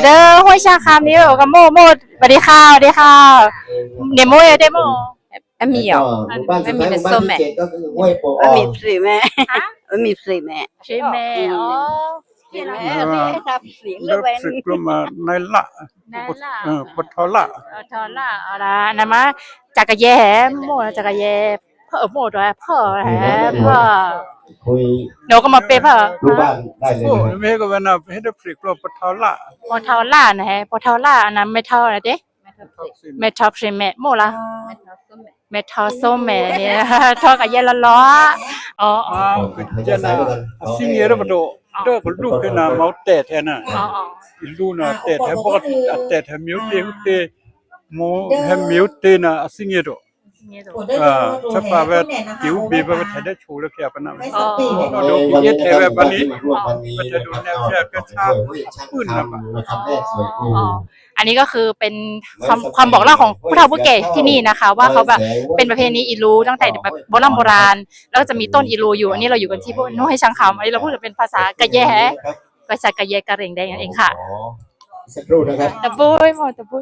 เด้อห้วยชาคำนี้กับโมสวัสดีค่ะสวัสดีค่ะเดโมเดโมไม่มีหรอไม่มีเป็นส้มแม่ไม่มีสีแม่ไม่มีสีแม่ใช่ไหมอ๋อสีแม่ไม่ให้ทับสีเลยเว้น Diploma naila นั่นล่ะ Patola ทอล่ะเอาละนะมะจักรแย่โมจักรแย่เพ่อโมด้วยเพ่อแฮเพ่อหนูก็มาเป็นเพ่อ รู้บ้านได้เลย Oh mega wana heda Diploma Patola พอทอล่านะฮะพอทอล่าอันนั้นไม่ทอนะเจ๊ไม่ทอใช่ไหมโมล่ะไม่ทอส้มแม่เนี่ยทอกับเย็นละล้ออ๋อ jana asingere bado do lu kena mau tet hena อ๋อ ilu na tet he bot tet he miu te mo he miu te na asingere chapa ba tiu be ba thada chula kya pana do ye the ba bani ba thadu na kya ka cha kun na ba อันนี้ก็คือเป็นความบอกเล่าของผู้เฒ่าผู้แก่ที่นี่นะคะว่าเขาแบบเป็นประเพณีอีลูตั้งแต่แบบโบราณแล้วก็จะมีต้นอีลูอยู่อันนี้เราอยู่กันที่น้อยช่างคำอันนี้เราพูดเป็นภาษากะแย่ภาษากะแย่กะเหร่งแดงนั่นเองค่ะ สักครู่นะครับ ตะปุ้ยหมดตะปุ้ย